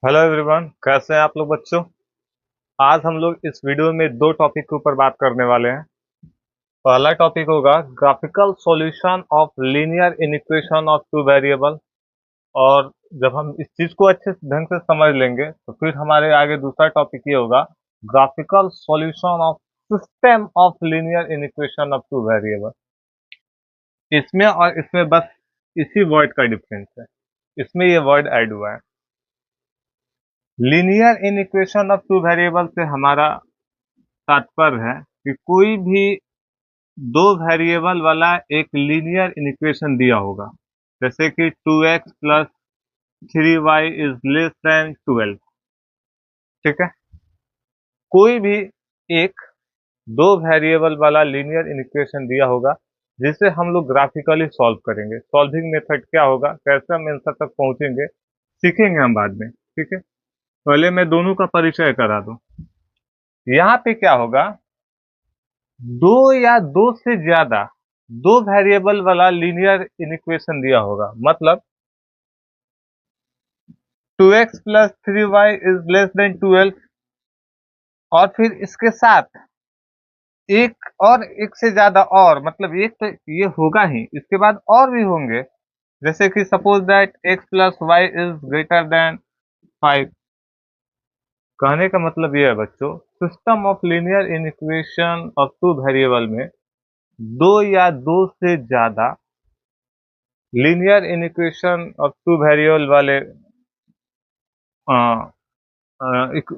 Hello everyone, कैसे हैं आप लोग बच्चों। आज हम लोग इस वीडियो में दो टॉपिक के ऊपर बात करने वाले हैं। पहला टॉपिक होगा graphical solution of linear equation of two variable. और जब हम इस चीज को अच्छे ढंग से समझ लेंगे तो फिर हमारे आगे दूसरा टॉपिक ये होगा graphical solution of system of linear equation of two variable. इसमें और इसमें बस इसी वर्ड का डिफरेंस है, इसमें ये वर्ड ऐड हुआ है। Linear inequation of two variable से हमारा तात्पर्य है कि कोई भी दो वेरिएबल वाला एक लीनियर इक्वेशन दिया होगा, जैसे कि 2x plus 3y is less than 12। ठीक है, कोई भी एक दो वेरिएबल वाला लीनियर इक्वेशन दिया होगा जिसे हम लोग ग्राफिकली सॉल्व करेंगे। सॉल्विंग मेथड क्या होगा, कैसे हम आंसर तक पहुंचेंगे, सीखेंगे हम बाद में। ठीक है, पहले मैं दोनों का परिचय करा दूं। यहाँ पे क्या होगा, दो या दो से ज्यादा दो वेरिएबल वाला लीनियर इक्वेशन दिया होगा, मतलब 2x plus 3y is less than 12, और फिर इसके साथ एक और एक से ज्यादा, और मतलब एक तो ये होगा ही, इसके बाद और भी होंगे। जैसे कि suppose that x plus y is greater than 5। कहने का मतलब ये है बच्चों, system of linear inequation of two variable में दो या दो से ज्यादा linear inequation of two variable वाले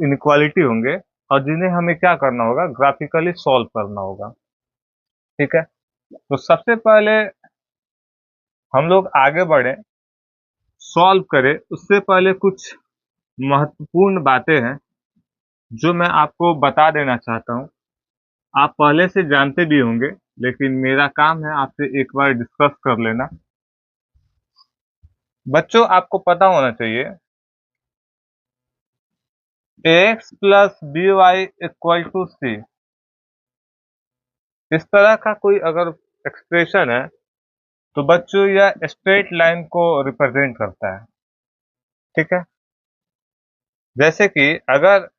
इनक्वालिटी होंगे, और जिन्हें हमें क्या करना होगा, ग्राफिकली सॉल्व करना होगा। ठीक है, तो सबसे पहले हम लोग आगे बढ़े, सॉल्व करें उससे पहले कुछ महत्वपूर्ण बातें हैं जो मैं आपको बता देना चाहता हूं। आप पहले से जानते भी होंगे, लेकिन मेरा काम है आपसे एक बार डिस्कस कर लेना। बच्चों, आपको पता होना चाहिए ax plus B Y equal to C, इस तरह का कोई अगर एक्सप्रेशन है तो बच्चों यह स्ट्रेट लाइन को रिप्रेजेंट करता है। ठीक है, जैसे कि अगर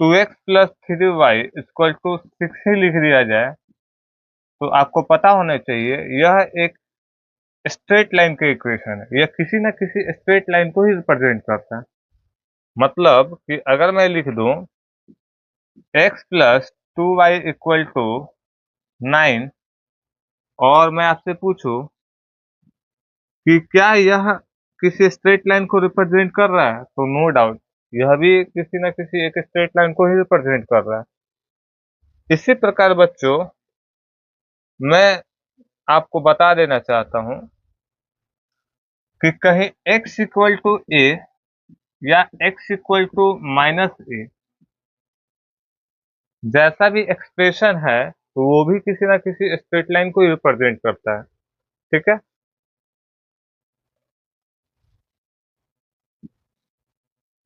2x plus 3y equal to 6 ही लिख दिया जाए तो आपको पता होना चाहिए यह एक स्ट्रेट लाइन का इक्वेशन है, यह किसी न किसी स्ट्रेट लाइन को ही रिप्रेजेंट करता है। मतलब कि अगर मैं लिख दूं x plus 2y equal to 9, और मैं आपसे पूछूं कि क्या यह किसी स्ट्रेट लाइन को रिप्रेजेंट कर रहा है, तो नो डाउट यह भी किसी न किसी एक स्ट्रेट लाइन को ही रिप्रेजेंट कर रहा है। इसी प्रकार बच्चों, मैं आपको बता देना चाहता हूं कि कहीं x इक्वल टू ए या x इक्वल टू माइनस ए, जैसा भी एक्सप्रेशन है तो वो भी किसी ना किसी स्ट्रेट लाइन को रिप्रेजेंट करता है। ठीक है,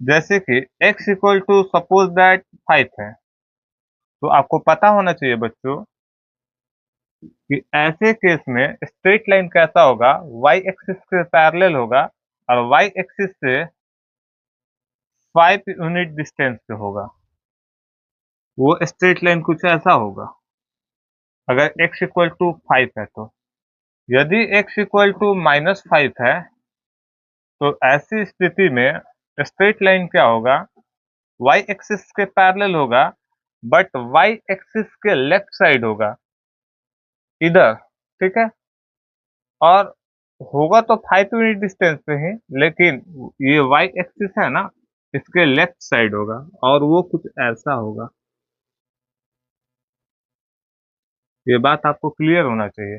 जैसे कि x equal to suppose that 5 है, तो आपको पता होना चाहिए बच्चों कि ऐसे केस में स्ट्रेट लाइन कैसा होगा, y एक्सिस के पैरेलल होगा, और y एक्सिस से 5 यूनिट डिस्टेंस पे होगा। वो स्ट्रेट लाइन कुछ ऐसा होगा अगर x इक्वल टू 5 है तो। यदि x इक्वल टू माइनस 5 है तो ऐसी स्थिति में स्ट्रेट लाइन क्या होगा, y एक्सिस के पैरेलल होगा, बट y एक्सिस के लेफ्ट साइड होगा, इधर। ठीक है, और होगा तो 5 यूनिट डिस्टेंस पे ही, लेकिन ये y एक्सिस है ना, इसके लेफ्ट साइड होगा, और वो कुछ ऐसा होगा। ये बात आपको क्लियर होना चाहिए।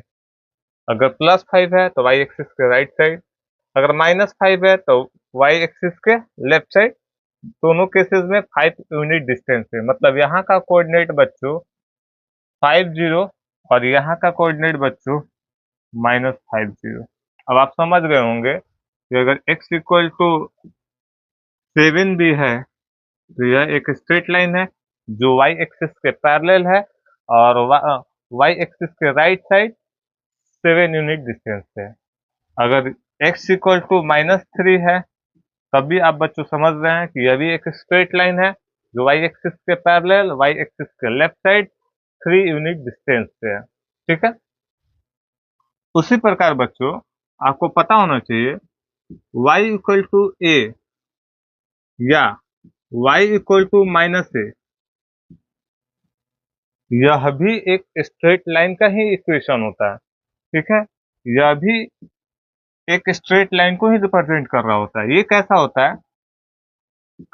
अगर प्लस 5 है तो y एक्सिस के राइट साइड, अगर माइनस 5 है तो y एक्सिस के लेफ्ट साइड। दोनों केसेस में 5 यूनिट डिस्टेंस है, मतलब यहाँ का कोऑर्डिनेट बच्चों 50, और यहाँ का कोऑर्डिनेट बच्चों -50। अब आप समझ गए होंगे कि अगर x इक्वल टू 7 भी है तो यह एक स्ट्रेट लाइन है जो y एक्सिस के पैरेलल है, और y एक्सिस के राइट साइड 7 यूनिट डिस्टेंस है। अगर x इक्वल टू -3 है तब भी आप बच्चों समझ रहे हैं कि यह भी एक स्ट्रेट लाइन है जो वाई एक्सिस के पैरेलल, वाई एक्सिस के लेफ्ट साइड 3 यूनिट डिस्टेंस पे है। ठीक है। उसी प्रकार बच्चों आपको पता होना चाहिए y इक्वल टू ए या y इक्वल टू माइनस ए, यह भी एक स्ट्रेट लाइन का ही इक्वेशन होता है। ठीक है। यह भी एक स्ट्रेट लाइन को ही रिप्रेजेंट कर रहा होता है। ये कैसा होता है,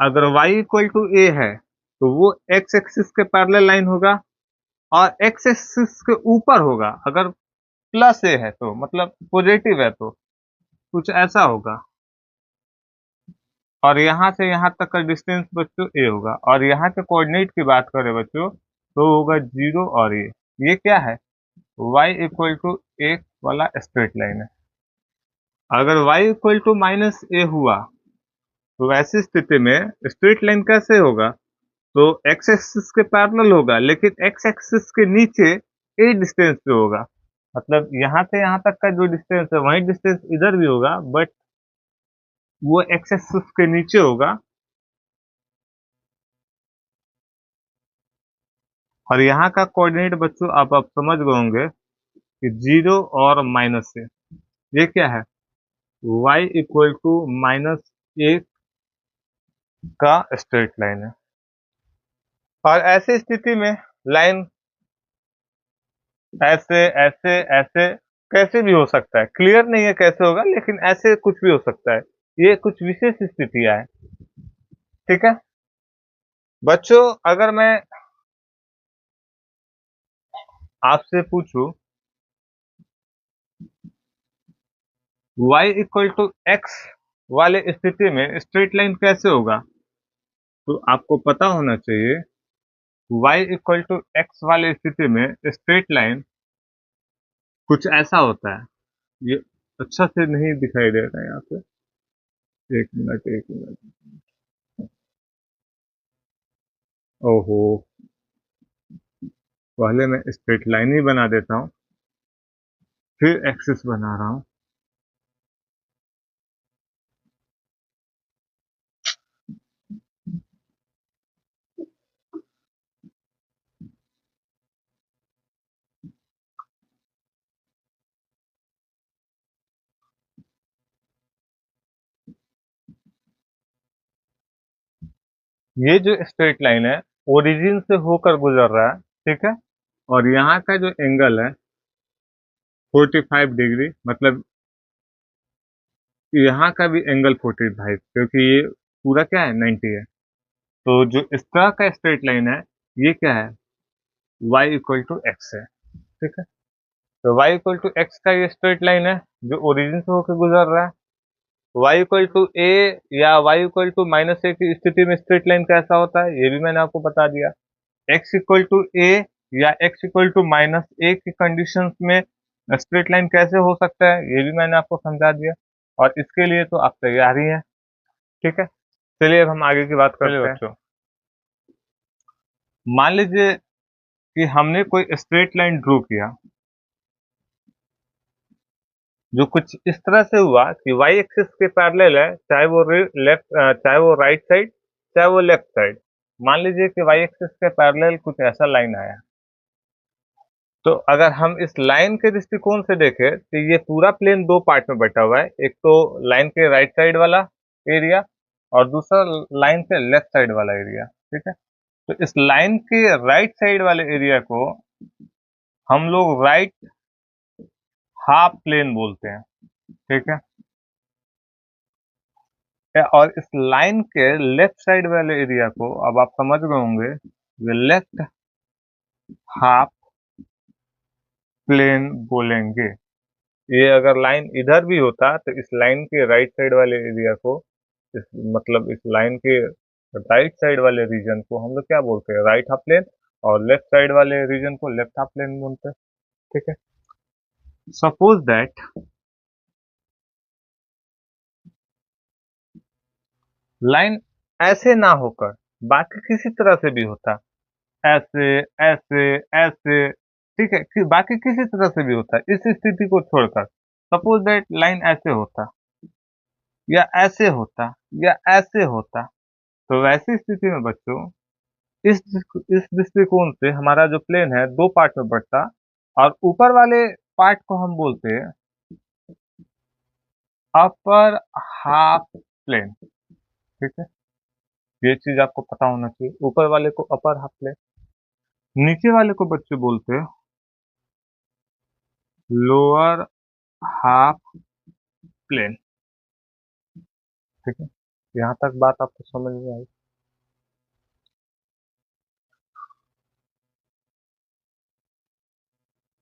अगर y इक्वल टू ए है तो वो x एक्सिस के पैरेलल लाइन होगा और x एक्सिस के ऊपर होगा। अगर प्लस ए है तो मतलब पॉजिटिव है तो कुछ ऐसा होगा, और यहाँ से यहाँ तक का डिस्टेंस बच्चों ए होगा। और यहाँ के कोऑर्डिनेट की बात करें बच्चों तो होगा 0 और ये क्या है, y इक्वल टू ए वाला स्ट्रेट लाइन है। अगर y इक्वल टू माइनस ए हुआ तो ऐसी स्थिति में स्ट्रेट लाइन कैसे होगा, तो x एक्सिस के पैरेलल होगा लेकिन x एक्सिस के नीचे ए डिस्टेंस पे होगा। मतलब यहाँ से यहाँ तक का जो डिस्टेंस है वही डिस्टेंस इधर भी होगा, बट वो x एक्सिस के नीचे होगा। और यहाँ का कोऑर्डिनेट बच्चों आप समझ गए होंगे कि 0 और माइनस से, ये क्या है, y इक्वल टू माइनस ए का स्ट्रेट लाइन है। और ऐसी स्थिति में लाइन ऐसे ऐसे ऐसे कैसे भी हो सकता है, क्लियर नहीं है कैसे होगा, लेकिन ऐसे कुछ भी हो सकता है। ये कुछ विशेष स्थितियां हैं। ठीक है बच्चों, अगर मैं आपसे पूछूं y इक्वल टू एक्स वाले स्थिति में स्ट्रेट लाइन कैसे होगा, तो आपको पता होना चाहिए y इक्वल टू एक्स वाले स्थिति में स्ट्रेट लाइन कुछ ऐसा होता है। ये अच्छा से नहीं दिखाई दे रहा है यहाँ पे, एक मिनट एक मिनट। ओहो, पहले मैं स्ट्रेट लाइन ही बना देता हूँ फिर एक्सिस बना रहा हूँ। ये जो स्ट्रेट लाइन है ओरिजिन से होकर गुजर रहा है। ठीक है। और यहाँ का जो एंगल है 45 डिग्री, मतलब यहाँ का भी एंगल 45, क्योंकि ये पूरा क्या है 90 है। तो जो इस तरह का स्ट्रेट लाइन है ये क्या है, y इक्वल टू एक्स है। ठीक है। तो y इक्वल टू एक्स का ये स्ट्रेट लाइन है जो ओरिजिन से होकर गुजर रहा है। y इक्वल टू ए या y इक्वल टू माइनस ए की स्थिति में स्ट्रेट लाइन कैसा होता है ये भी मैंने आपको बता दिया। x इक्वल टू ए या x इक्वल टू माइनस ए की कंडीशंस में स्ट्रेट लाइन कैसे हो सकता है ये भी मैंने आपको समझा दिया, और इसके लिए तो आप तैयार ही हैं। ठीक है। चलिए अब हम आगे की बात करते हैं बच्चों। मान लीजिए कि हमने कोई स्ट्रेट लाइन ड्रॉ किया जो कुछ इस तरह से हुआ कि वाई एक्सिस के पैरेलल है, चाहे वो लेफ्ट चाहे वो राइट साइड चाहे वो लेफ्ट साइड। मान लीजिए कि वाई एक्सिस के पैरेलल कुछ ऐसा लाइन आया, तो अगर हम इस लाइन के दृष्टिकोण से देखें तो ये पूरा प्लेन दो पार्ट में बटा हुआ है। एक तो लाइन के राइट साइड वाला एरिया और दूसरा लाइन के लेफ्ट साइड वाला एरिया। ठीक है। तो इस लाइन के राइट साइड वाले एरिया को हम लोग राइट हाफ प्लेन बोलते हैं। ठीक है। और इस लाइन के लेफ्ट साइड वाले एरिया को अब आप समझ गए होंगे, ये लेफ्ट हाफ प्लेन बोलेंगे। ये अगर लाइन इधर भी होता तो इस लाइन के राइट साइड वाले एरिया को मतलब इस लाइन के राइट साइड वाले रीजन को हम लोग क्या बोलते हैं, राइट हाफ प्लेन, और लेफ्ट साइड वाले रीजन को लेफ्ट हाफ प्लेन बोलते हैं। ठीक है। सपोज दैट लाइन ऐसे ना होकर बाकी किसी तरह से भी होता, ऐसे ऐसे ऐसे, ठीक है, बाकी किसी तरह से भी होता है इस स्थिति को छोड़कर। सपोज दैट लाइन ऐसे होता या ऐसे होता, या ऐसे होता। तो वैसी स्थिति में बच्चों इस दृष्टिकोण से हमारा जो प्लेन है दो पार्ट में बंटता, और ऊपर वाले पार्ट को हम बोलते हैं अपर हाफ प्लेन। ठीक है, ये चीज आपको पता होना चाहिए, ऊपर वाले को अपर हाफ प्लेन, नीचे वाले को बच्चे बोलते हैं लोअर हाफ प्लेन। ठीक है, यहाँ तक बात आपको समझ में आई।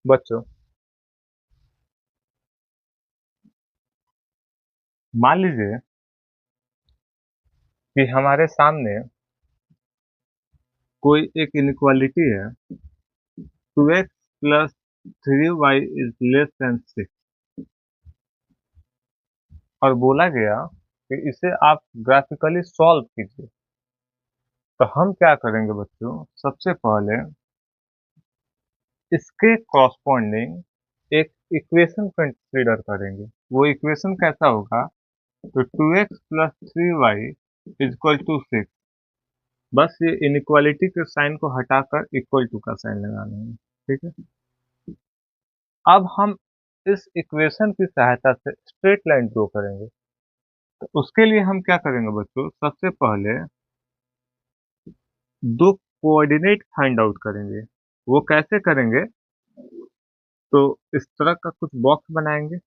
बच्चों मान लीजिए कि हमारे सामने कोई एक इनइक्वालिटी है, 2x plus 3y is less than 6, और बोला गया कि इसे आप ग्राफिकली सॉल्व कीजिए। तो हम क्या करेंगे बच्चों, सबसे पहले इसके कॉरस्पॉन्डिंग एक इक्वेशन कंसीडर करेंगे। वो इक्वेशन कैसा होगा, तो 2x plus 3y is equal to 6। बस ये इनइक्वालिटी के साइन को हटाकर इक्वल टू का साइन लगाना है। ठीक है, अब हम इस इक्वेशन की सहायता से स्ट्रेट लाइन ड्रॉ करेंगे। तो उसके लिए हम क्या करेंगे बच्चों, सबसे पहले दो कोऑर्डिनेट फाइंड आउट करेंगे। वो कैसे करेंगे, तो इस तरह का कुछ बॉक्स बनाएंगे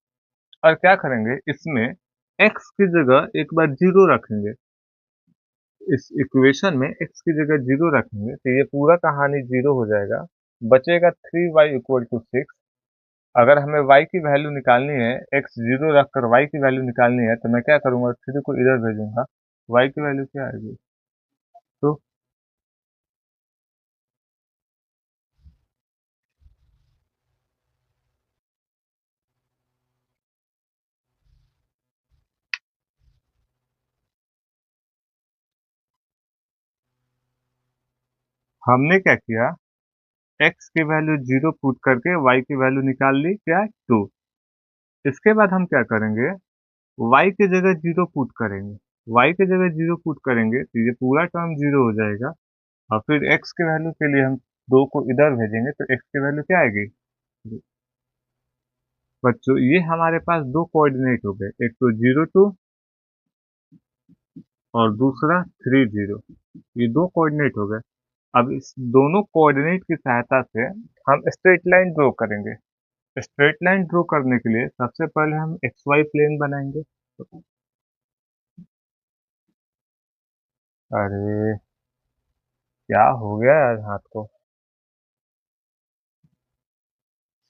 और क्या करेंगे, इसमें x की जगह एक बार जीरो रखेंगे। इस इक्वेशन में x की जगह जीरो रखेंगे तो ये पूरा कहानी जीरो हो जाएगा, बचेगा 3y इक्वल टू 6। अगर हमें y की वैल्यू निकालनी है, x जीरो रखकर y की वैल्यू निकालनी है, तो मैं क्या करूंगा, 3 को इधर भेजूंगा, y की वैल्यू क्या आएगी, तो हमने क्या किया, x की वैल्यू जीरो पुट करके y की वैल्यू निकाल ली, क्या, 2। इसके बाद हम क्या करेंगे, y की जगह जीरो पुट करेंगे। y की जगह जीरो पुट करेंगे तो ये पूरा टर्म जीरो हो जाएगा, और फिर x के वैल्यू के लिए हम 2 को इधर भेजेंगे तो x की वैल्यू क्या आएगी। बच्चों ये हमारे पास दो कोऑर्डिनेट हो गए, एक तो 0 2 और दूसरा 3 0। ये दो कोऑर्डिनेट हो गए। अब इस दोनों कोऑर्डिनेट की सहायता से हम स्ट्रेट लाइन ड्रॉ करेंगे। स्ट्रेट लाइन ड्रॉ करने के लिए सबसे पहले हम एक्स वाई प्लेन बनाएंगे। अरे क्या हो गया यार, हाथ को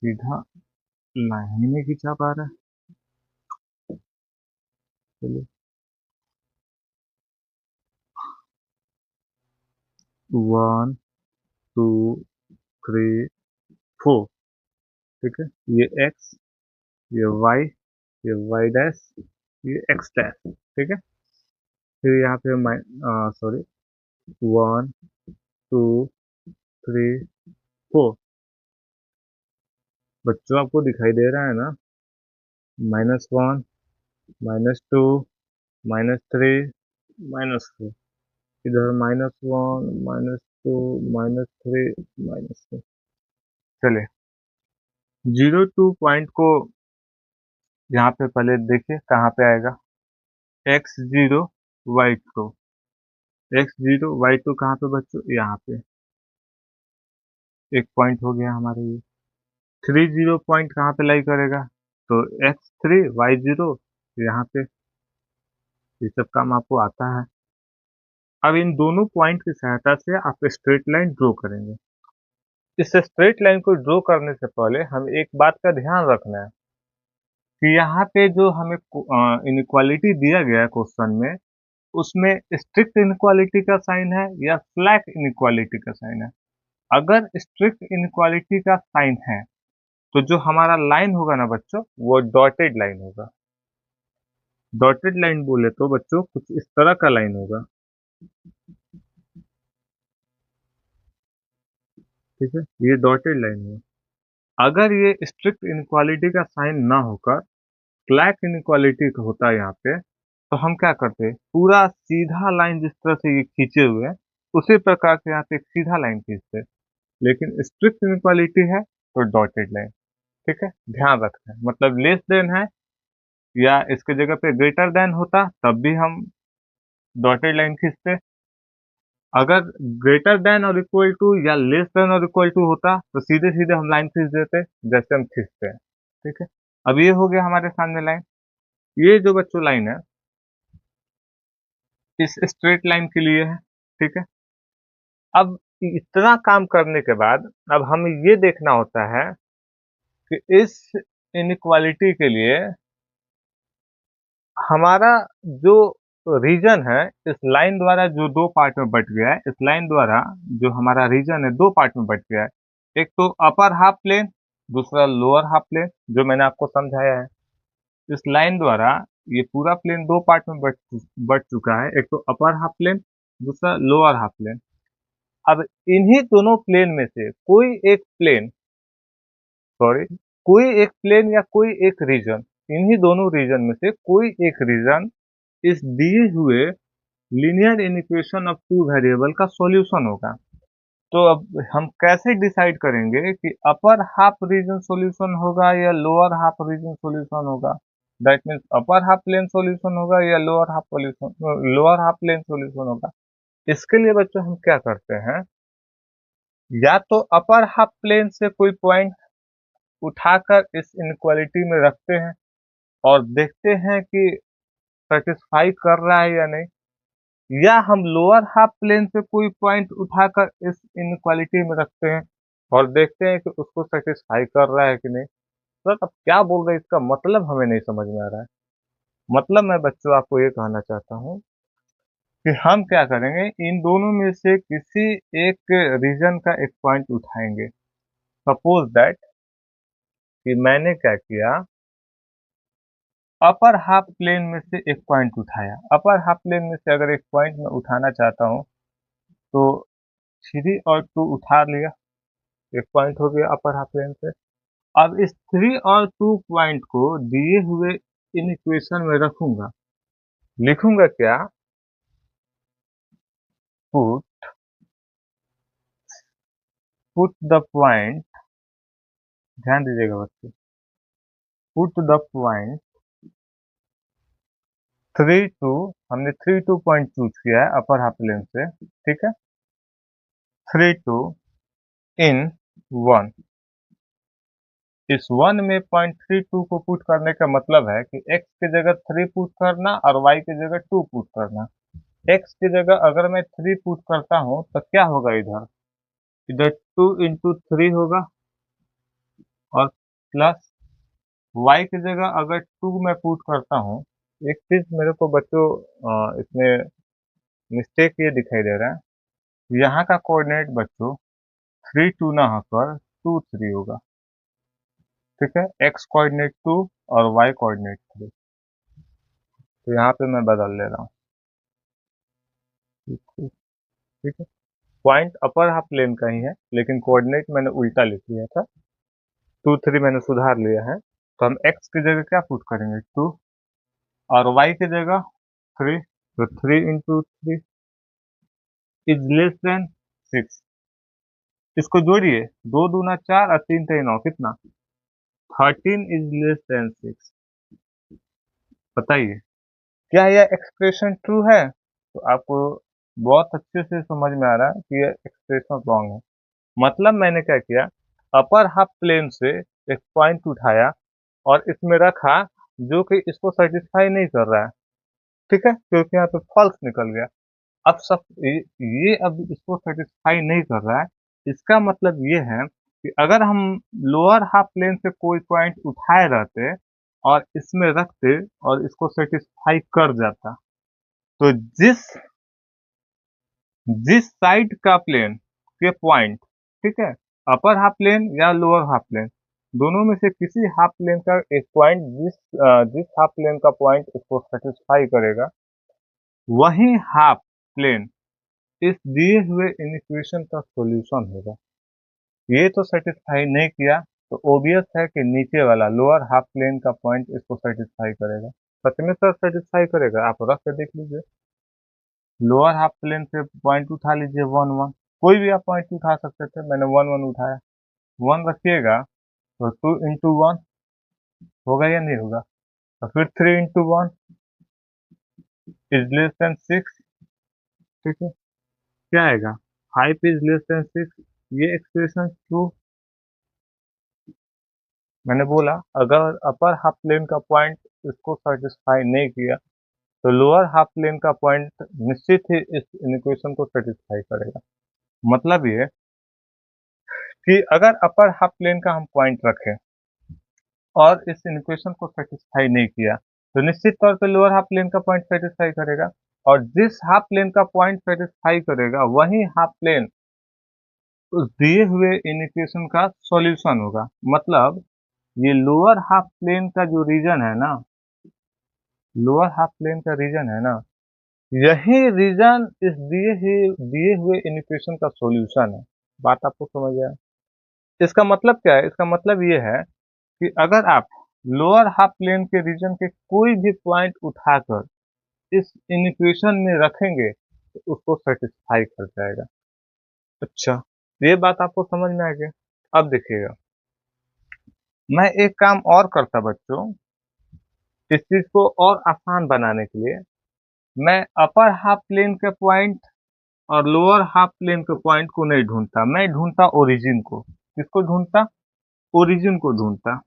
सीधा लाइन ही नहीं खींचा पा रहा है। चलिए, 1 2 3 4। ठीक है, ये x, ये y, ये y डैश, ये x डैश। ठीक है, फिर यहाँ पे सॉरी, 1 2 3 4। बच्चों आपको दिखाई दे रहा है ना, -1 -2 -3 -4, इधर -1 -2 -3 -4। चलिए, 0 2 पॉइंट को यहाँ पे पहले देखिए कहाँ पे आएगा, x0 y2, x0 y2 कहाँ पे बच्चों, यहाँ पे एक पॉइंट हो गया हमारे ये। 3 0 पॉइंट कहाँ पे लाई करेगा, तो x3 y0 यहाँ पे। ये सब काम आपको आता है। अब इन दोनों पॉइंट की सहायता से आप स्ट्रेट लाइन ड्रॉ करेंगे। इस स्ट्रेट लाइन को ड्रॉ करने से पहले हम एक बात का ध्यान रखना है कि यहाँ पे जो हमें इनइक्वालिटी दिया गया है क्वेश्चन में, उसमें स्ट्रिक्ट इनइक्वालिटी का साइन है या फ्लैट इनइक्वालिटी का साइन है। अगर स्ट्रिक्ट इनइक्वालिटी का साइन है तो जो हमारा लाइन होगा ना बच्चों, वो डॉटेड लाइन होगा। डॉटेड लाइन बोले तो बच्चों कुछ इस तरह का लाइन होगा। ठीक है, ये डॉटेड लाइन है। अगर ये स्ट्रिक्ट इनइक्वालिटी का साइन ना होकर फ्लैट इनइक्वालिटी होता है यहाँ पे, तो हम क्या करते हैं, पूरा सीधा लाइन जिस तरह से ये खींचे हुए हैं उसी प्रकार से यहाँ पे एक सीधा लाइन खींचते हैं। लेकिन स्ट्रिक्ट इनइक्वालिटी है तो डॉटेड लाइन। ठीक है, ध्यान रखना है, मतलब लेस देन है या इसके जगह पे ग्रेटर देन होता तब भी हम डॉटेड लाइन खींचते। अगर ग्रेटर देन और इक्वल टू या लेस देन और इक्वल टू होता तो सीधे सीधे हम लाइन खींच देते जैसे हम खींचते हैं। ठीक है, अब ये हो गया हमारे सामने लाइन। ये जो बच्चों लाइन है इस स्ट्रेट लाइन के लिए है। ठीक है, अब इतना काम करने के बाद अब हमें ये देखना होता है कि इस इनइक्वालिटी के लिए हमारा जो रीजन है इस लाइन द्वारा जो दो पार्ट में बट गया है, इस लाइन द्वारा जो हमारा रीजन है दो पार्ट में बट गया है। एक तो अपर हाफ प्लेन, दूसरा लोअर हाफ प्लेन, जो मैंने आपको समझाया है। इस लाइन द्वारा ये पूरा प्लेन दो पार्ट में बट चुका है, एक तो अपर हाफ प्लेन, दूसरा लोअर हाफ प्लेन। अब इन्हीं दोनों प्लेन में से कोई एक प्लेन या कोई एक रीजन, इन्हीं दोनों रीजन में से कोई एक रीजन इस दिए हुए linear equation of two variable का सॉल्यूशन होगा। तो अब हम कैसे डिसाइड करेंगे कि अपर हाफ रीजन सॉल्यूशन होगा या लोअर हाफ रीजन सॉल्यूशन होगा? That means upper half plane solution होगा या लोअर हाफ प्लेन सॉल्यूशन होगा। इसके लिए बच्चों हम क्या करते हैं, या तो अपर हाफ प्लेन से कोई पॉइंट उठाकर इस इनक्वालिटी में रखते हैं और देखते हैं कि सेटिस्फाई कर रहा है या नहीं, या हम लोअर हाफ प्लेन से कोई पॉइंट उठाकर इस इनक्वालिटी में रखते हैं और देखते हैं कि उसको सेटिस्फाई कर रहा है कि नहीं। सर अब क्या बोल रहे हैं, इसका मतलब हमें नहीं समझ में आ रहा है। मतलब मैं बच्चों आपको ये कहना चाहता हूँ कि हम क्या करेंगे, इन दोनों में से किसी एक रीजन का एक पॉइंट उठाएंगे। सपोज दैट कि मैंने क्या किया, अपर हाफ प्लेन में से एक पॉइंट उठाया। अपर हाफ प्लेन में से अगर एक पॉइंट मैं उठाना चाहता हूँ तो 3 और 2 उठा लिया, एक पॉइंट हो गया अपर हाफ प्लेन से। अब इस 3 और 2 पॉइंट को दिए हुए इन इक्वेशन में रखूंगा। लिखूंगा क्या, पुट द पॉइंट, ध्यान दीजिएगा बच्चों, पुट द पॉइंट 3 2, हमने 3 2 पॉइंट चूज किया है अपर हाफ प्लेन से। ठीक है, 3 2 इन 1। इस 1 में 0.32 को पुट करने का मतलब है कि x की जगह 3 पुट करना और y की जगह 2 पुट करना। x की जगह अगर मैं 3 पुट करता हूं तो क्या होगा, इधर इधर 2 इंटू 3 होगा और प्लस y की जगह अगर 2 मैं पुट करता हूं। एक चीज मेरे को बच्चों इसमें मिस्टेक ये दिखाई दे रहा है, यहाँ का कोऑर्डिनेट बच्चों 3 2 ना होकर 2 3 होगा। ठीक है, x कोऑर्डिनेट 2 और y कोऑर्डिनेट 3। तो यहाँ पे मैं बदल ले रहा हूँ। ठीक है, पॉइंट अपर हाफ प्लेन का ही है लेकिन कोऑर्डिनेट मैंने उल्टा लिख लिया था, 2 3 मैंने सुधार लिया है। तो हम x की जगह क्या पुट करेंगे, 2, और y की जगह 3। तो 3 इंटू 3 इज लेस देन 6। इसको जोड़िए, 2 दूना 4 और 3 3 9, कितना, 13 इज लेस देन 6। बताइए क्या यह एक्सप्रेशन ट्रू है? तो आपको बहुत अच्छे से समझ में आ रहा है कि यह एक्सप्रेशन रॉन्ग है। मतलब मैंने क्या किया, अपर हाफ प्लेन से एक पॉइंट उठाया और इसमें रखा जो कि इसको सेटिस्फाई नहीं कर रहा है। ठीक है, क्योंकि यहाँ पे फॉल्स निकल गया। अब सब ये अब इसको सेटिस्फाई नहीं कर रहा है। इसका मतलब ये है कि अगर हम लोअर हाफ प्लेन से कोई पॉइंट उठाए रहते और इसमें रखते और इसको सेटिस्फाई कर जाता, तो जिस जिस साइड का प्लेन के पॉइंट, ठीक है, अपर हाफ प्लेन या लोअर हाफ प्लेन, दोनों में से किसी हाफ प्लेन का एक पॉइंट जिस हाफ प्लेन का पॉइंट इसको सेटिस्फाई करेगा, वही हाफ प्लेन इस दिए हुए इक्वेशन का सॉल्यूशन होगा। ये तो सेटिस्फाई नहीं किया तो ओबियस है कि नीचे वाला लोअर हाफ प्लेन का पॉइंट इसको सेटिस्फाई करेगा। सच में सर सेटिस्फाई करेगा? आप रख के देख लीजिए। लोअर हाफ प्लेन से पॉइंट उठा लीजिए 1 1, कोई भी आप पॉइंट उठा सकते थे, मैंने 1 1 उठाया। 1 रखिएगा तो 2 × 1 होगा या नहीं होगा? और फिर 3 × 1 इज लेस देन 6। ठीक है, क्या आएगा? 5 इज लेस देन 6। ये एक्सप्रेशन ट्रू। मैंने बोला अगर अपर हाफ प्लेन का पॉइंट इसको सेटिस्फाई नहीं किया तो लोअर हाफ प्लेन का पॉइंट निश्चित ही इस इक्वेशन को सेटिस्फाई करेगा। मतलब ये कि अगर अपर हाफ प्लेन का हम पॉइंट रखें और इस इक्वेशन को सेटिस्फाई नहीं किया तो निश्चित तौर पे लोअर हाफ प्लेन का पॉइंट सेटिस्फाई करेगा, और जिस हाफ प्लेन का पॉइंट सेटिस्फाई करेगा वही हाफ प्लेन उस दिए हुए इक्वेशन का सॉल्यूशन होगा। मतलब ये लोअर हाफ प्लेन का जो रीजन है ना, लोअर हाफ प्लेन का रीजन है ना, यही रीजन इस दिए हुए इक्वेशन का सॉल्यूशन है। बात आपको समझ आया? इसका मतलब क्या है? इसका मतलब ये है कि अगर आप लोअर हाफ प्लेन के रीजन के कोई भी पॉइंट उठाकर इस इक्वेशन में रखेंगे तो उसको सेटिस्फाई कर जाएगा। अच्छा, ये बात आपको समझ में आ गया? अब देखिएगा, मैं एक काम और करता बच्चों, इस चीज को और आसान बनाने के लिए मैं अपर हाफ प्लेन के पॉइंट और लोअर हाफ प्लेन के पॉइंट को नहीं ढूंढता, मैं ढूंढता ओरिजिन को। किसको ढूंढता? ओरिजिन को ढूंढता।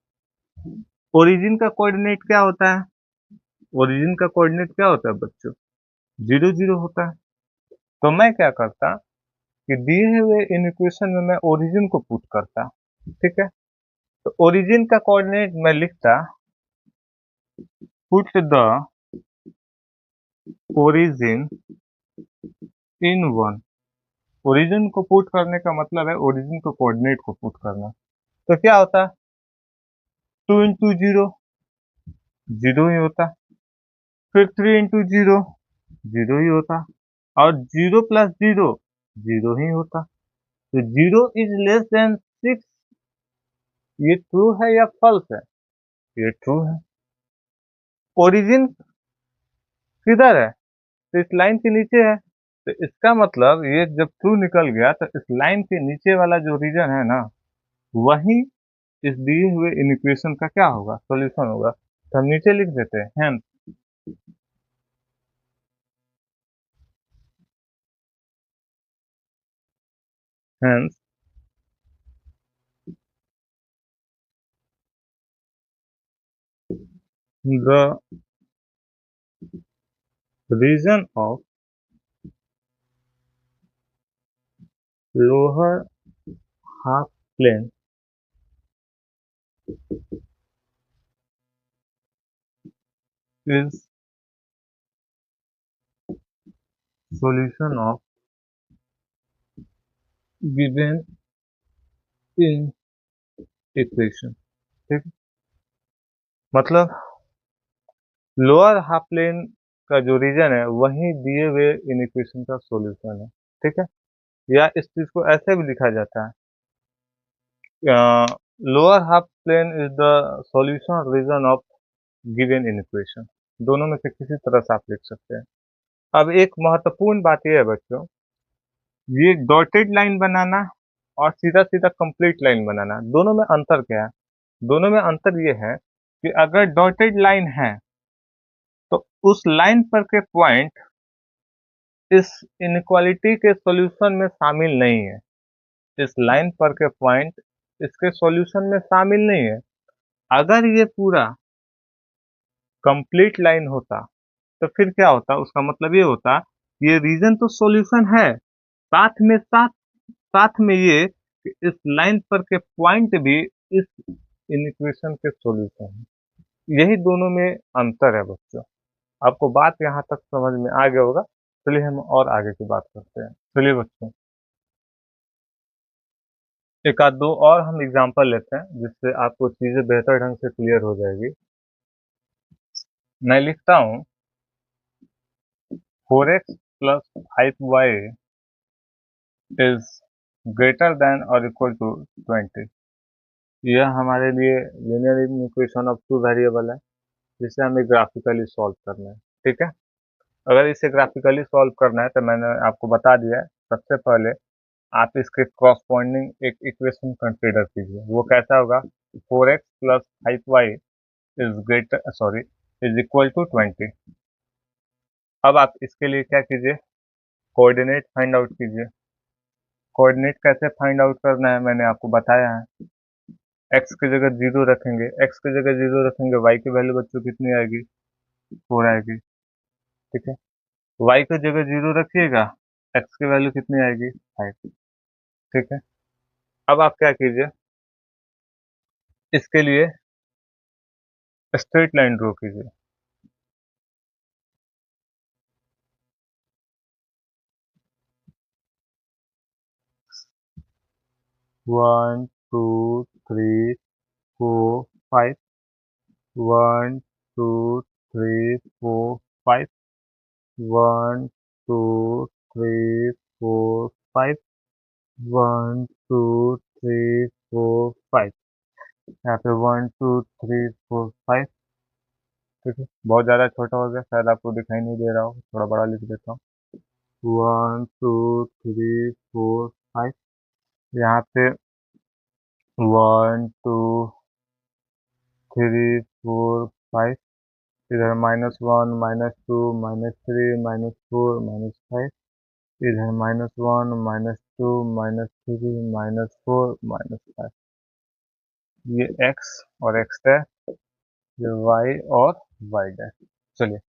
ओरिजिन का कोऑर्डिनेट क्या होता है? ओरिजिन का कोऑर्डिनेट क्या होता है बच्चों? 0 0 होता है। तो मैं क्या करता कि दिए हुए इन इक्वेशन में मैं ओरिजिन को पुट करता। ठीक है, तो ओरिजिन का कोऑर्डिनेट मैं लिखता put the origin in 1। Origin को पुट करने का मतलब है ओरिजिन को कोऑर्डिनेट को पुट करना। तो क्या होता? 2 × 0 0 ही होता, फिर 3 × 0 0 ही होता, और 0 + 0 0 ही होता। तो 0 इज लेस देन 6। ये ट्रू है या फॉल्स है? ये ट्रू है। ओरिजिन किधर है? तो इस लाइन के नीचे है। तो इसका मतलब ये जब ट्रू निकल गया तो इस लाइन के नीचे वाला जो रीजन है ना, वही इस दिए हुए इक्वेशन का क्या होगा? सॉल्यूशन होगा। तो हम नीचे लिख देते हैं hence hence the region of lower half plane is solution of given in equation। ठीक, मतलब लोअर हाफ प्लेन का जो रीजन है वही दिए हुए इन इक्वेशन का सॉल्यूशन है। ठीक है, या इस चीज को ऐसे भी लिखा जाता है, lower half plane is the solution region of given inequation. दोनों में से किसी तरह से आप लिख सकते हैं। अब एक महत्वपूर्ण बात यह है बच्चों, ये डॉटेड लाइन बनाना और सीधा सीधा कंप्लीट लाइन बनाना, दोनों में अंतर क्या है? दोनों में अंतर ये है कि अगर डॉटेड लाइन है तो उस लाइन पर के पॉइंट इस इनक्वालिटी के सॉल्यूशन में शामिल नहीं है। इस लाइन पर के पॉइंट इसके सॉल्यूशन में शामिल नहीं है। अगर ये पूरा कंप्लीट लाइन होता तो फिर क्या होता? उसका मतलब ये होता ये रीजन तो सॉल्यूशन है, साथ में ये कि इस लाइन पर के पॉइंट भी इस इक्वेशन के सॉल्यूशन है। यही दोनों में अंतर है बच्चों। आपको बात यहाँ तक समझ में आ गया होगा। चलिए हम और आगे की बात करते हैं। चलिए बच्चों, एक आध दो और हम एग्जांपल लेते हैं जिससे आपको चीजें बेहतर ढंग से क्लियर हो जाएगी। मैं लिखता हूँ 4x + 5y is greater then और इक्वल टू 20। यह हमारे लिए linear equation of two variable है। जिसे हमें ग्राफिकली सॉल्व करना है। ठीक है, अगर इसे ग्राफिकली सॉल्व करना है तो मैंने आपको बता दिया है। सबसे पहले आप इसके कॉरस्पॉन्डिंग एक इक्वेशन कंसीडर कीजिए। वो कैसा होगा? 4x plus 5y is greater sorry is equal to 20। अब आप इसके लिए क्या कीजिए? कोऑर्डिनेट फाइंड आउट कीजिए। कोऑर्डिनेट कैसे फाइंड आउट करना है मैंने आपको बताया है। x की जगह 0 रखेंगे, x की जगह 0 रखेंगे, y की वैल्यू बच्चों कितनी आएगी? 4 आएगी। ठीक है, y की जगह 0 रखिएगा, x की वैल्यू कितनी आएगी? 5। ठीक है, अब आप क्या कीजिए? इसके लिए स्ट्रेट लाइन ड्रॉ कीजिए। One two three four five, 1 2 3 4 5, 1 2 3 4 5, 1 2 3 4 5। यहाँ पे 1 2 3 4 5। ठीक है, बहुत ज़्यादा छोटा हो गया, शायद आपको दिखाई नहीं दे रहा हो, थोड़ा बड़ा लिख देता हूँ। 1 2 3 4 5। यहाँ पे 1 2 3 4 5। इधर -1 -2 -3 -4 -5। इधर -1 -2 -3 -4 -5। ये x और x है, ये y और y डैश। चलिए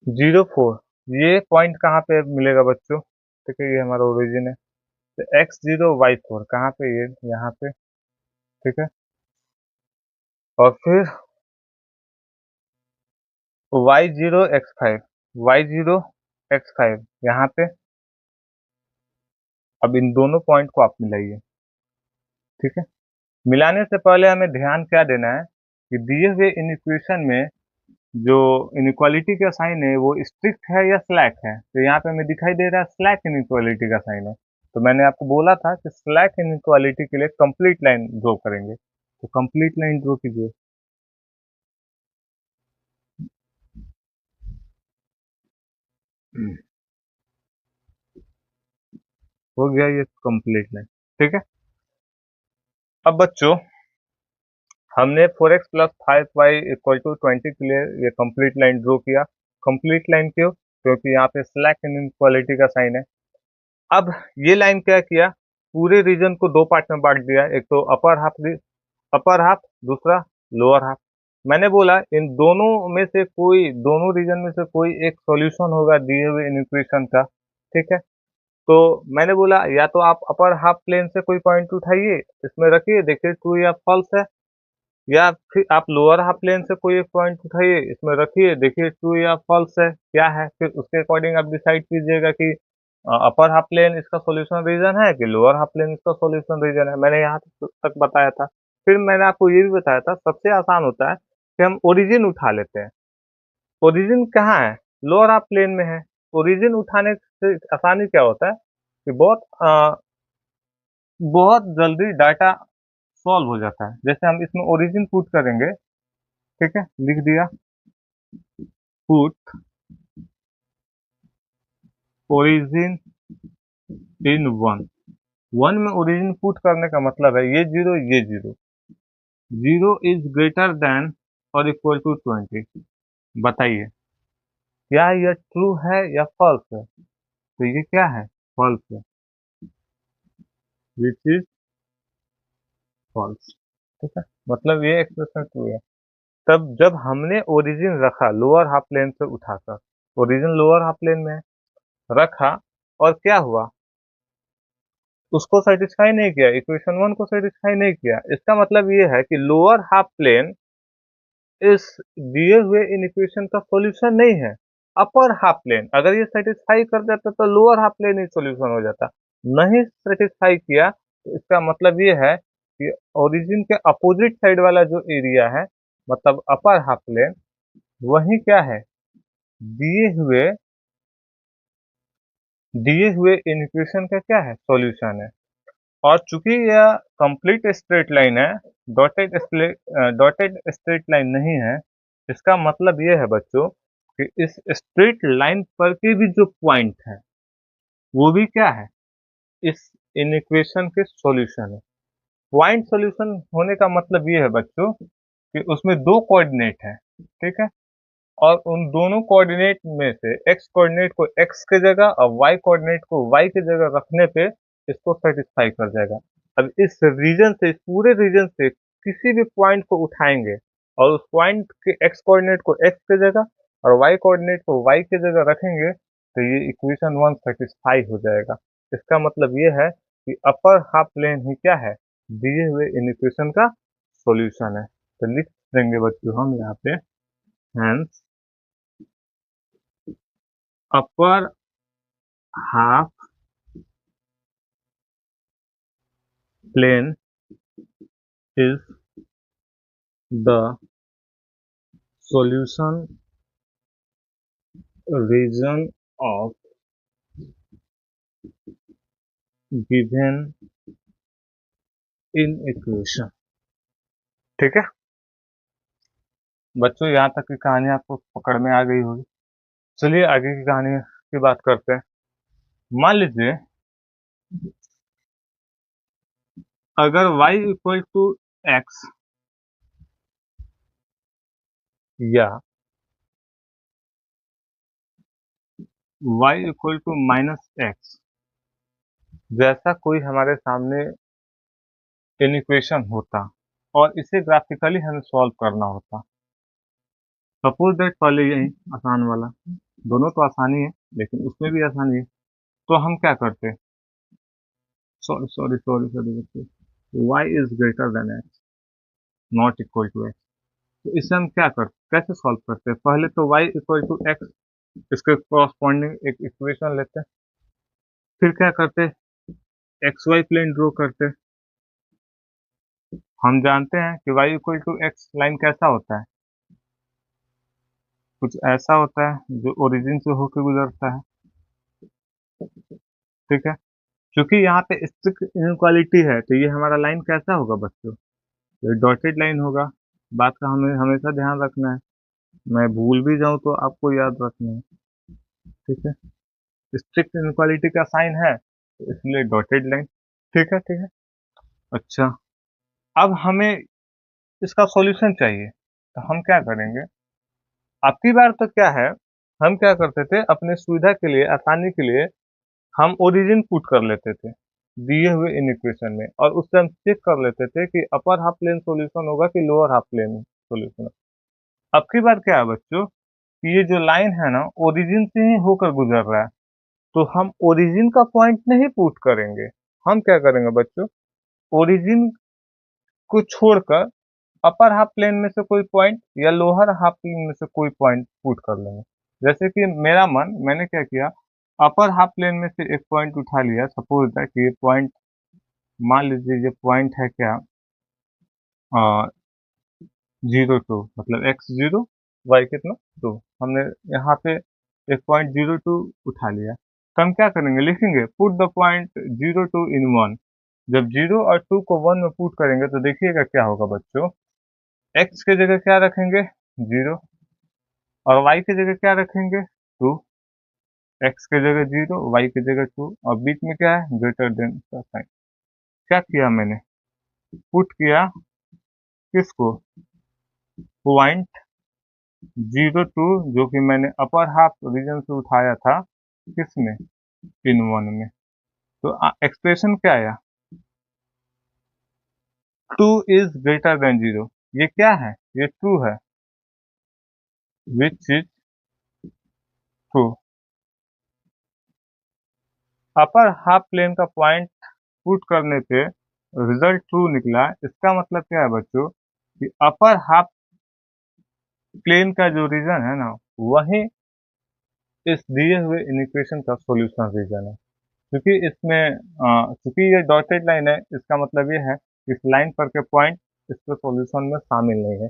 0 4, ये पॉइंट कहाँ पे मिलेगा बच्चों? ठीक है, ये हमारा ओरिजिन है। तो x0 y4 कहाँ पे? ये यहाँ पे। ठीक है, और फिर y0 x5, y0 x5 यहाँ पे। अब इन दोनों पॉइंट को आप मिलाइए। ठीक है, मिलाने से पहले हमें ध्यान क्या देना है कि दिए हुए इन इक्वेशन में जो इनइक्वालिटी का साइन है वो स्ट्रिक्ट है या स्लैक है? तो यहाँ पे हमें दिखाई दे रहा है स्लैक इनइक्वालिटी का साइन है। तो मैंने आपको बोला था कि स्लैक इनइक्वालिटी के लिए कंप्लीट लाइन ड्रॉ करेंगे। तो कंप्लीट लाइन ड्रॉ कीजिए। हो गया ये कंप्लीट लाइन। ठीक है, अब बच्चों हमने 4x plus 5y equal to 20 के लिए ये कंप्लीट लाइन ड्रॉ किया। कंप्लीट लाइन क्यों? क्योंकि यहाँ पे स्लैक इनइक्वालिटी का साइन है। अब ये लाइन क्या किया? पूरे रीजन को दो पार्ट में बांट दिया, एक तो अपर हाफ, दूसरा लोअर हाफ। मैंने बोला इन दोनों में से कोई, दोनों रीजन में से कोई एक सॉल्यूशन होगा दिए हुए इन इक्वेशन का। ठीक है, तो मैंने बोला या तो आप अपर हाफ प्लेन से कोई पॉइंट उठाइए, इसमें रखिए, देखिए ट्रू या फॉल्स है, या फिर आप लोअर हाफ प्लेन से कोई एक पॉइंट उठाइए, इसमें रखिए, देखिए ट्रू या फॉल्स है क्या है, फिर उसके अकॉर्डिंग आप डिसाइड कीजिएगा कि अपर हाफ प्लेन इसका सॉल्यूशन रीजन है कि लोअर हाफ प्लेन इसका सॉल्यूशन रीजन है। मैंने यहाँ तक बताया था। फिर मैंने आपको ये भी बताया था सबसे आसान होता है कि हम ओरिजिन उठा लेते हैं। ओरिजिन कहाँ है? लोअर हाफ प्लेन में है। ओरिजिन उठाने से आसानी क्या होता है कि बहुत जल्दी डाटा सॉल्व हो जाता है। जैसे हम इसमें ओरिजिन पुट करेंगे। ठीक है, लिख दिया put origin in one. One में ओरिजिन पुट करने का मतलब है ये जीरो, ये zero, zero is greater then और इक्वल टू 20। बताइए क्या यह ट्रू है या फॉल्स है? तो ये क्या है? फॉल्स है, विच इज फॉल्स। ठीक है, मतलब ये एक्सप्रेशन ट्रू है। तब जब हमने ओरिजिन रखा लोअर हाफ प्लेन से उठाकर, ओरिजिन लोअर हाफ प्लेन में रखा, और क्या हुआ? उसको सेटिस्फाई नहीं किया, इक्वेशन वन को सेटिस्फाई नहीं किया। इसका मतलब ये है कि लोअर हाफ प्लेन इस दिए हुए इन इक्वेशन का सॉल्यूशन नहीं है। अपर हाफ प्लेन अगर ये सेटिस्फाई कर देता तो लोअर हाफ प्लेन ही सॉल्यूशन हो जाता। नहीं सेटिस्फाई किया तो इसका मतलब ये है कि ओरिजिन के अपोजिट साइड वाला जो एरिया है, मतलब अपर हाफ प्लेन, वही क्या है? दिए हुए दिए हुए इन इक्वेशन का क्या है? सॉल्यूशन है। और चूंकि यह कंप्लीट स्ट्रेट लाइन है, डॉटेड स्ट्रेट लाइन नहीं है, इसका मतलब ये है बच्चों कि इस स्ट्रेट लाइन पर के भी जो पॉइंट है वो भी क्या है, इस इक्वेशन के सॉल्यूशन है। पॉइंट सॉल्यूशन होने का मतलब ये है बच्चों कि उसमें दो कोऑर्डिनेट है, ठीक है, और उन दोनों कोऑर्डिनेट में से एक्स कोऑर्डिनेट को एक्स के जगह और वाई कोऑर्डिनेट को वाई के जगह रखने पे इसको सेटिस्फाई कर जाएगा। अब इस रीजन से, इस पूरे रीजन से किसी भी पॉइंट को उठाएंगे और उस पॉइंट के एक्स कोऑर्डिनेट को एक्स के जगह और वाई कोऑर्डिनेट को वाई के जगह रखेंगे तो ये इक्वेशन 1 सेटिस्फाई हो जाएगा। इसका मतलब ये है कि अपर हाफ प्लेन ही क्या है, दिए हुए इन इक्वेशन का सॉल्यूशन है। तो लिख देंगे बच्चों हम यहाँ पे, hence upper half plane is the solution region of given inequation। ठीक है बच्चों, यहाँ तक की कहानी आपको पकड़ में आ गई होगी। चलिए आगे की कहानी की बात करते हैं। मान लीजिए अगर y इक्वल टू एक्स या y equal to minus x जैसा कोई हमारे सामने इक्वेशन होता और इसे ग्राफिकली हमें सॉल्व करना होता। सपोज दैट, पहले यही आसान वाला, दोनों तो आसानी है लेकिन उसमें भी आसानी है, तो हम क्या करते हैं, सॉरी सॉरी सॉरी सॉरी बच्चे, y is greater than x, not equal to x. तो इसे हम क्या करते, कैसे सॉल्व करते हैं, पहले तो y इक्वल टू एक्स, इसके कॉरस्पॉन्डिंग एक इक्वेशन लेते हैं, फिर क्या करते हैं, एक्स वाई प्लेन ड्रॉ करते हैं। हम जानते हैं कि y equal to x line कैसा होता है, कुछ ऐसा होता है जो ओरिजिन से होकर गुजरता है, ठीक है। क्योंकि यहाँ पे स्ट्रिक्ट इनइक्वालिटी है तो ये हमारा लाइन कैसा होगा बच्चों, ये डॉटेड लाइन होगा। बात का हमें हमेशा ध्यान रखना है, मैं भूल भी जाऊं तो आपको याद रखना है, ठीक है। स्ट्रिक्ट इनइक्वालिटी का साइन है तो इसलिए डॉटेड लाइन, ठीक है ठीक है। अच्छा, अब हमें इसका सॉल्यूशन चाहिए तो हम क्या करेंगे, आपकी बार तो क्या है, हम क्या करते थे अपने सुविधा के लिए, आसानी के लिए हम ओरिजिन पुट कर लेते थे दिए हुए इन इक्वेशन में, और उससे हम चेक कर लेते थे कि अपर हाफ प्लेन सॉल्यूशन होगा कि लोअर हाफ प्लेन सॉल्यूशन। अब की बार क्या है बच्चों कि ये जो लाइन है ना ओरिजिन से ही होकर गुजर रहा है, तो हम ओरिजिन का पॉइंट नहीं पुट करेंगे, हम क्या करेंगे बच्चों, ओरिजिन को छोड़कर अपर हाफ प्लेन में से कोई पॉइंट या लोअर हाफ प्लेन में से कोई पॉइंट पुट कर लेंगे। जैसे कि मेरा मन, मैंने क्या किया, अपर हाफ प्लेन में से एक पॉइंट उठा लिया, सपोज दैट ये पॉइंट, मान लीजिए ये पॉइंट है क्या, 0 2, मतलब एक्स 0 वाई कितना 2, हमने यहाँ पे एक पॉइंट 0 2 उठा लिया, तो हम क्या करेंगे, लिखेंगे पुट द पॉइंट 0 2 इन 1। जब 0 और 2 को 1 में पुट करेंगे तो देखिएगा क्या होगा बच्चों, एक्स के जगह क्या रखेंगे 0 और वाई की जगह क्या रखेंगे 2, एक्स की जगह 0 वाई की जगह 2 और बीच में क्या है ग्रेटर देन का साइन। क्या किया मैंने, पुट किया किसको, पॉइंट 0 2 जो कि मैंने अपर हाफ रीजन से उठाया था किसमें, इन 1 में। तो एक्सप्रेशन क्या आया, 2 इज ग्रेटर देन 0, ये क्या है, ये ट्रू है, which is true. Upper half plane का पॉइंट पुट करने पे रिजल्ट ट्रू निकला, इसका मतलब क्या है बच्चों कि अपर हाफ प्लेन का जो रीजन है ना वही इस दिए हुए इक्वेशन का सॉल्यूशन रीजन है। क्योंकि इसमें क्योंकि ये डॉटेड लाइन है, इसका मतलब ये है इस लाइन पर के पॉइंट इसके सॉल्यूशन में शामिल नहीं है।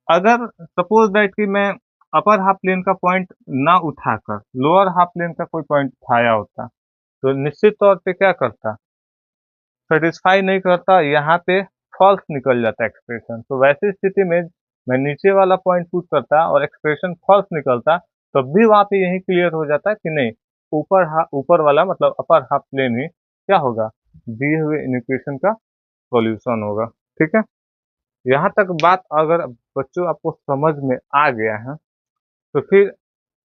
अगर सपोज दैट कि मैं अपर हाफ प्लेन का पॉइंट ना उठाकर लोअर हाफ प्लेन का कोई पॉइंट उठाया होता तो निश्चित तौर पे क्या करता, सेटिस्फाई नहीं करता, यहाँ पे फॉल्स निकल जाता एक्सप्रेशन। तो वैसी स्थिति में मैं नीचे वाला पॉइंट पुट करता और एक्सप्रेशन फॉल्स निकलता, तब भी वहाँ पे यही क्लियर हो जाता कि नहीं, ऊपर वाला मतलब अपर हाफ प्लेन ही क्या होगा, दिए हुए इक्वेशन का सॉल्यूशन होगा। ठीक है, यहाँ तक बात अगर बच्चों आपको समझ में आ गया है तो फिर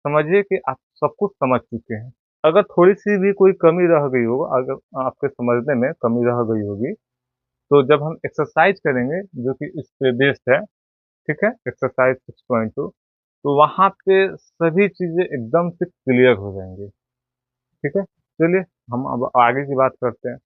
समझिए कि आप सब कुछ समझ चुके हैं। अगर थोड़ी सी भी कोई कमी रह गई हो, अगर आपके समझने में कमी रह गई होगी, तो जब हम एक्सरसाइज करेंगे जो कि इस पे बेस्ड है, ठीक है, एक्सरसाइज 6.2, तो वहाँ पे सभी चीजें एकदम से क्लियर हो जाएंगी। ठीक है, चलिए हम अब आगे की बात करते हैं।